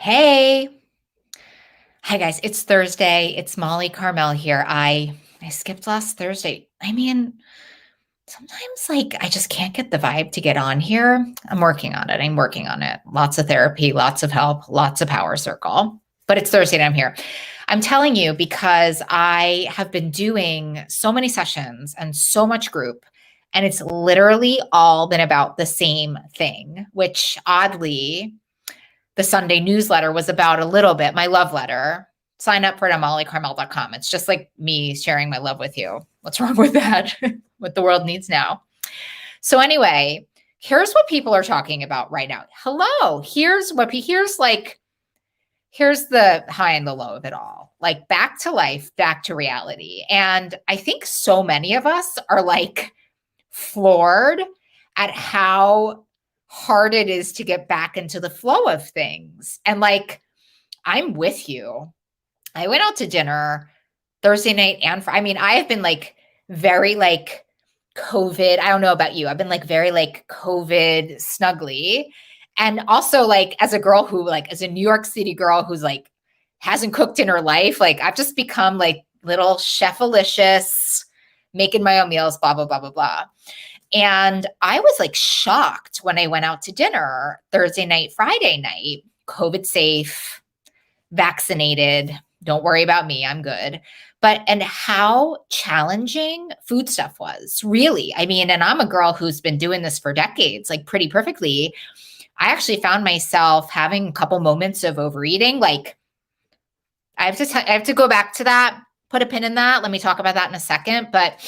Hey. Hi guys, it's Thursday. It's Molly Carmel here. I skipped last Thursday. Sometimes I just can't get the vibe to get on here. I'm working on it. I'm working on it. Lots of therapy, lots of help, lots of power circle. But it's Thursday and I'm here. I'm telling you because I have been doing so many sessions and so much group, and it's literally all been about the same thing, which oddly the Sunday newsletter was about a little bit, my love letter. Sign up for it at mollycarmel.com. It's just like me sharing my love with you. What's wrong with that? What the world needs now. So anyway, here's what people are talking about right now. Hello, here's the high and the low of it all. Like back to life, back to reality. And I think so many of us are like floored at how hard it is to get back into the flow of things. And I'm with you. I went out to dinner Thursday night I have been very COVID. I don't know about you. I've been very COVID snuggly. And also as a girl who as a New York City girl who's hasn't cooked in her life, I've just become little chefalicious, making my own meals, blah, blah, blah, blah, blah. And I was shocked when I went out to dinner Thursday night, Friday night, COVID safe, vaccinated. Don't worry about me. I'm good. And how challenging food stuff was, really. And I'm a girl who's been doing this for decades, pretty perfectly. I actually found myself having a couple moments of overeating. I have to go back to that, put a pin in that. Let me talk about that in a second. But,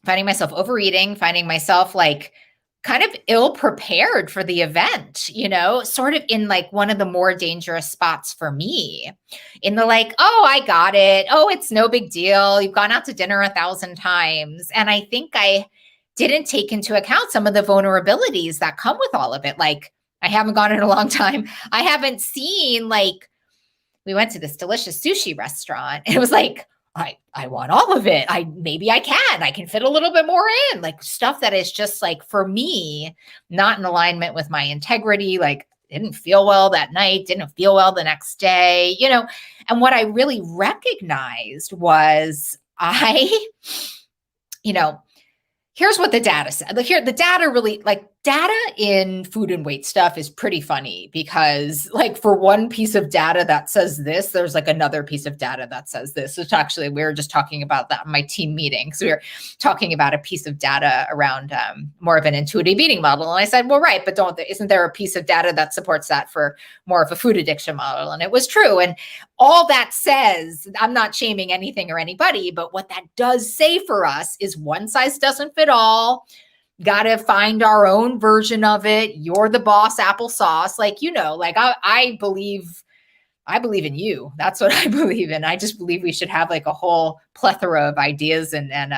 finding myself overeating, finding myself kind of ill prepared for the event, sort of in one of the more dangerous spots for me in the oh, I got it. Oh, it's no big deal. You've gone out to dinner 1,000 times. And I think I didn't take into account some of the vulnerabilities that come with all of it. I haven't gone in a long time. I haven't seen we went to this delicious sushi restaurant and it was I want all of it. Maybe I can fit a little bit more in, stuff that is just for me, not in alignment with my integrity. Didn't feel well that night, didn't feel well the next day, and what I really recognized was here's what the data said. The data really, data in food and weight stuff is pretty funny because for one piece of data that says this, there's another piece of data that says this. Which actually, we were just talking about that in my team meeting. So we were talking about a piece of data around more of an intuitive eating model. And I said, well, right, but isn't there a piece of data that supports that for more of a food addiction model? And it was true. And all that says, I'm not shaming anything or anybody, but what that does say for us is one size doesn't fit all. Got to find our own version of it. You're the boss, applesauce. I believe in you. That's what I believe in. I just believe we should have a whole plethora of ideas and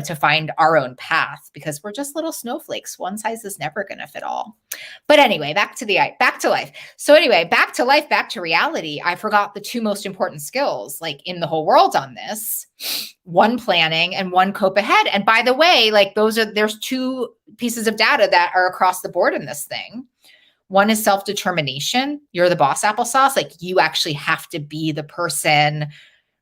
to find our own path because we're just little snowflakes. One size is never going to fit all. But anyway, back to life. So anyway, back to life, back to reality. I forgot the two most important skills in the whole world on this. One, planning, and one, cope ahead. And by the way, there's two pieces of data that are across the board in this thing. One is self-determination. You're the boss, applesauce. You actually have to be the person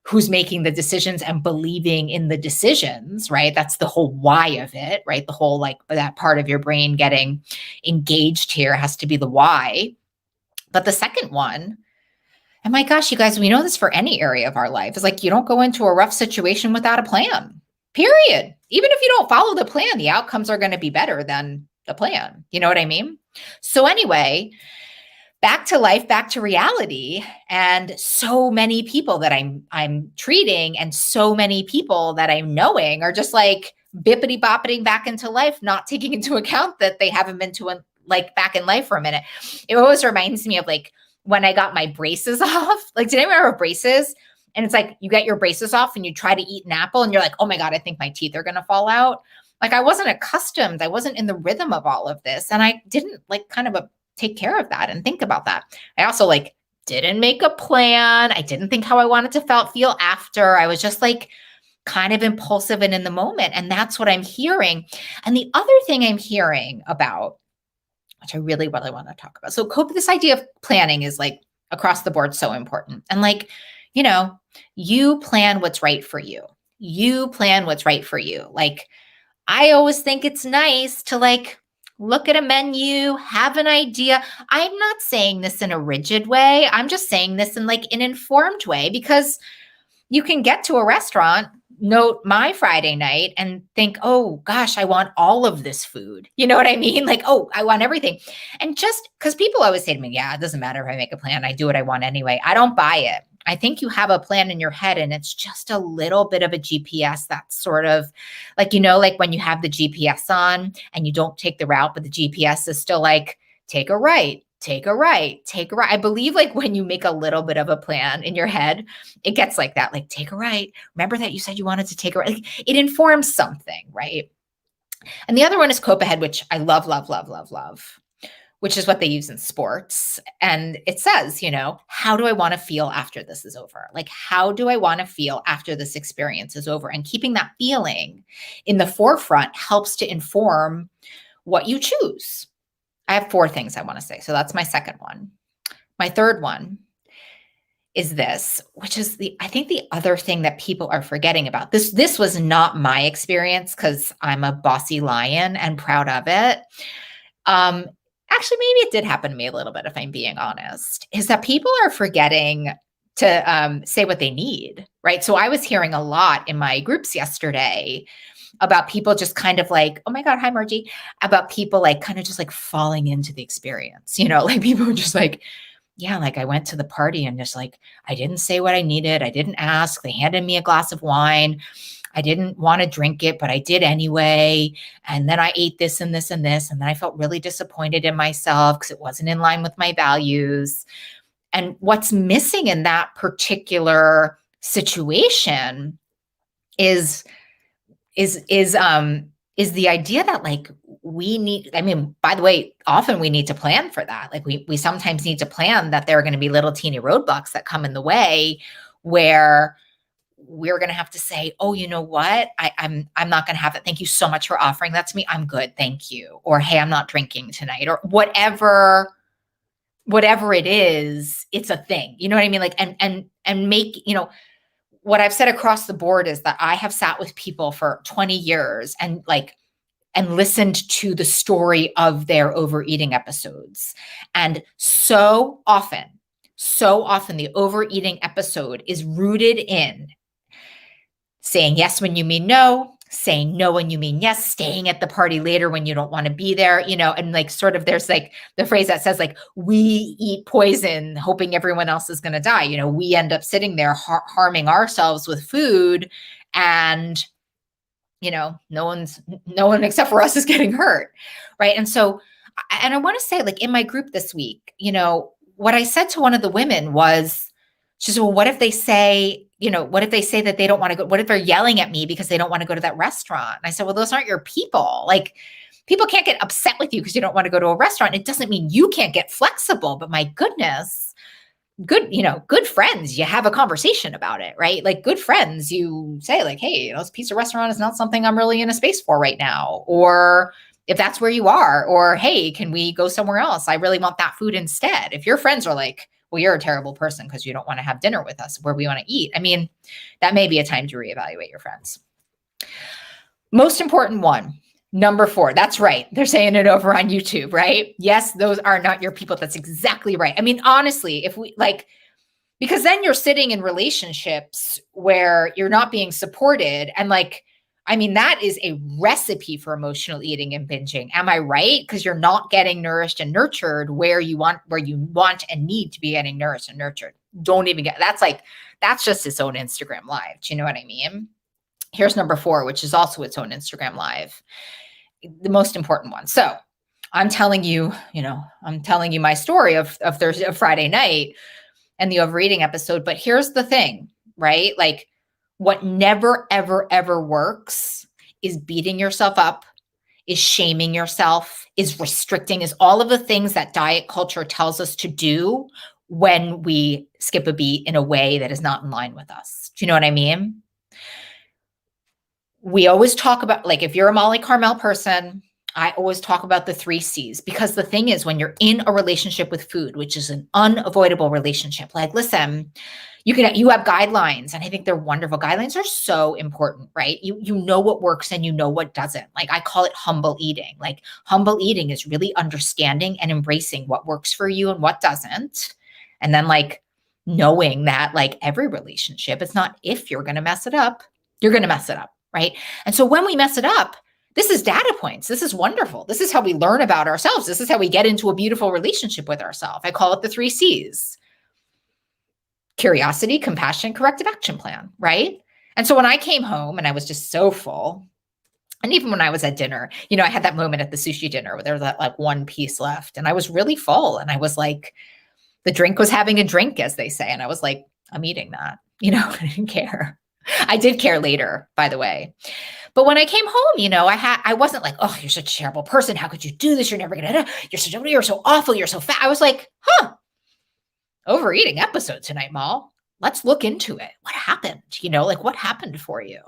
who's making the decisions and believing in the decisions, right? That's the whole why of it, right? The whole that part of your brain getting engaged here has to be the why. But the second one, and my gosh, you guys, we know this for any area of our life, is you don't go into a rough situation without a plan, period. Even if you don't follow the plan, the outcomes are going to be better than the plan. You know what I mean? So anyway, back to life, back to reality. And so many people that I'm treating and so many people that I'm knowing are just bippity boppiting back into life, not taking into account that they haven't been to back in life for a minute. It always reminds me of when I got my braces off. Did anyone ever have braces? And it's you get your braces off and you try to eat an apple and you're oh my God, I think my teeth are going to fall out. I wasn't accustomed. I wasn't in the rhythm of all of this. And I didn't take care of that and think about that. I also didn't make a plan. I didn't think how I wanted to feel after. I was just kind of impulsive and in the moment. And that's what I'm hearing. And the other thing I'm hearing about which I really, really want to talk about. So this idea of planning is like across the board so important. And like, you plan what's right for you. You plan what's right for you. Like, I always think it's nice to like look at a menu, have an idea. I'm not saying this in a rigid way. I'm just saying this in like an informed way, because you can get to a restaurant, note my Friday night, and think, oh gosh, I want all of this food. You know what I mean? Like, oh, I want everything. And just because people always say to me, yeah, it doesn't matter if I make a plan, I do what I want anyway. I don't buy it. I think you have a plan in your head, and it's just a little bit of a GPS that's sort of like, like when you have the GPS on and you don't take the route, but the GPS is still like, take a right, take a right, take a right. I believe like when you make a little bit of a plan in your head, it gets like that, like take a right. Remember that you said you wanted to take a right. Like, it informs something, right? And the other one is cope ahead, which I love, love, love, love, love, which is what they use in sports. And it says, how do I want to feel after this is over? Like, how do I want to feel after this experience is over? And keeping that feeling in the forefront helps to inform what you choose. I have 4 things I want to say. So that's my second one. My third one is this, which is I think the other thing that people are forgetting about. This was not my experience because I'm a bossy lion and proud of it. Actually, maybe it did happen to me a little bit, if I'm being honest, is that people are forgetting to say what they need, right? So I was hearing a lot in my groups yesterday about people just kind of like, oh my God, hi Margie, about people like kind of just like falling into the experience, like people were just like, yeah, like I went to the party and just like, I didn't say what I needed. I didn't ask. They handed me a glass of wine. I didn't want to drink it, but I did anyway. And then I ate this and this and this. And then I felt really disappointed in myself because it wasn't in line with my values. And what's missing in that particular situation is the idea that like we need, by the way, often we need to plan for that. Like we sometimes need to plan that there are going to be little teeny roadblocks that come in the way where we're going to have to say, oh, you know what? I'm not going to have that. Thank you so much for offering that to me. I'm good. Thank you. Or, hey, I'm not drinking tonight, or whatever it is, it's a thing. You know what I mean? Like, and make, what I've said across the board is that I have sat with people for 20 years and listened to the story of their overeating episodes. And so often the overeating episode is rooted in saying yes when you mean no, saying no when you mean yes, staying at the party later when you don't want to be there, and like sort of there's like the phrase that says like, we eat poison hoping everyone else is going to die. We end up sitting there harming ourselves with food, and no one except for us is getting hurt. Right. And so, and I want to say like in my group this week, what I said to one of the women was, she said, well, what if they say that they don't want to go? What if they're yelling at me because they don't want to go to that restaurant? And I said, well, those aren't your people. Like, people can't get upset with you because you don't want to go to a restaurant. It doesn't mean you can't get flexible, but my goodness, good friends, you have a conversation about it, right? Like good friends, you say like, hey, this pizza restaurant is not something I'm really in a space for right now. Or if that's where you are, or, hey, can we go somewhere else? I really want that food instead. If your friends are like, well, you're a terrible person because you don't want to have dinner with us where we want to eat, that may be a time to reevaluate your friends. Most important one, number 4. That's right. They're saying it over on YouTube, right? Yes, those are not your people. That's exactly right. Honestly, if we because then you're sitting in relationships where you're not being supported, and that is a recipe for emotional eating and binging. Am I right? Because you're not getting nourished and nurtured where you want and need to be getting nourished and nurtured. Don't even that's just its own Instagram live. Do you know what I mean? Here's number 4, which is also its own Instagram live, the most important one. So I'm telling you my story of Friday night and the overeating episode. But here's the thing, right? Like, what never, ever, ever works is beating yourself up, is shaming yourself, is restricting, is all of the things that diet culture tells us to do when we skip a beat in a way that is not in line with us. Do you know what I mean? We always talk about, like, if you're a Molly Carmel person, I always talk about the 3 C's, because the thing is, when you're in a relationship with food, which is an unavoidable relationship, like, listen, you have guidelines, and I think they're wonderful. Guidelines are so important, right? You know what works and you know what doesn't. Like, I call it humble eating. Like, humble eating is really understanding and embracing what works for you and what doesn't. And then, like, knowing that, like, every relationship, it's not if you're going to mess it up, you're going to mess it up, right? And so when we mess it up, this is data points. This is wonderful. This is how we learn about ourselves. This is how we get into a beautiful relationship with ourselves. I call it the 3 C's. Curiosity, compassion, corrective action plan, right? And so when I came home and I was just so full, and even when I was at dinner, I had that moment at the sushi dinner where there was that like one piece left, and I was really full, and I was like, the drink was having a drink, as they say. And I was like, I'm eating that, I didn't care. I did care later, by the way. But when I came home, I wasn't like, oh, you're such a terrible person. How could you do this? You're never going to, you're so awful. You're so fat. I was like, overeating episode tonight, Mal. Let's look into it. What happened? What happened for you?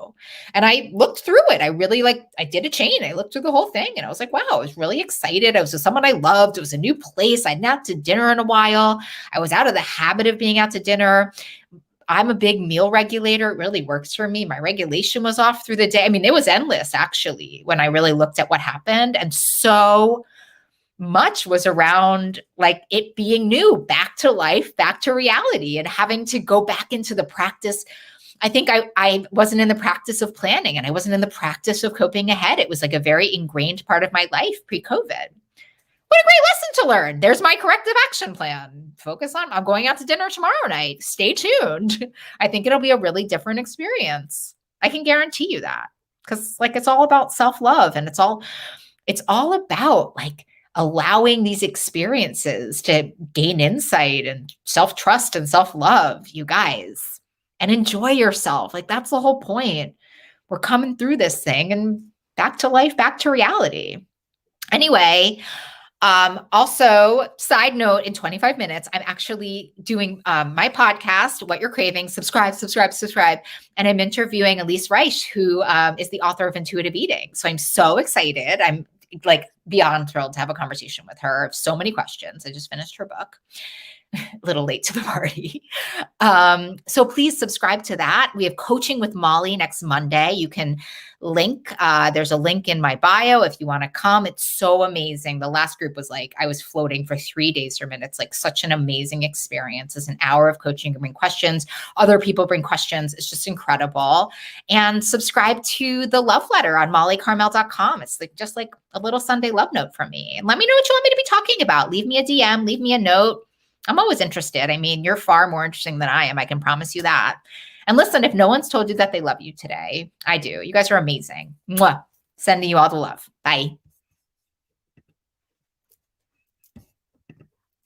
And I looked through it. I did a chain. I looked through the whole thing, and I was like, wow, I was really excited. I was with someone I loved. It was a new place. I'd not to dinner in a while. I was out of the habit of being out to dinner. I'm a big meal regulator. It really works for me. My regulation was off through the day. I mean, it was endless, actually, when I really looked at what happened. And so much was around like it being new, back to life, back to reality, and having to go back into the practice. I think I wasn't in the practice of planning, and I wasn't in the practice of coping ahead. It was like a very ingrained part of my life pre-COVID. What a great lesson to learn. There's my corrective action plan. I'm going out to dinner tomorrow night. Stay tuned. I think it'll be a really different experience. I can guarantee you that, because like it's all about self-love, and it's all about like allowing these experiences to gain insight and self-trust and self-love, you guys, and enjoy yourself. Like, that's the whole point. We're coming through this thing and back to life, back to reality. Anyway, also, side note, in 25 minutes, I'm actually doing my podcast, What You're Craving. Subscribe. And I'm interviewing Elise Reich, who is the author of Intuitive Eating. So I'm so excited. I'm like beyond thrilled to have a conversation with her. I have so many questions. I just finished her book. A little late to the party. So please subscribe to that. We have coaching with Molly next Monday. You can link. There's a link in my bio if you want to come. It's so amazing. The last group was like, I was floating for 3 days from it. It's like such an amazing experience. It's an hour of coaching. You bring questions. Other people bring questions. It's just incredible. And subscribe to the love letter on mollycarmel.com. It's like just like a little Sunday love note from me. And let me know what you want me to be talking about. Leave me a DM, leave me a note. I'm always interested. I mean, you're far more interesting than I am. I can promise you that. And listen, if no one's told you that they love you today, I do. You guys are amazing. Mwah. Sending you all the love. Bye.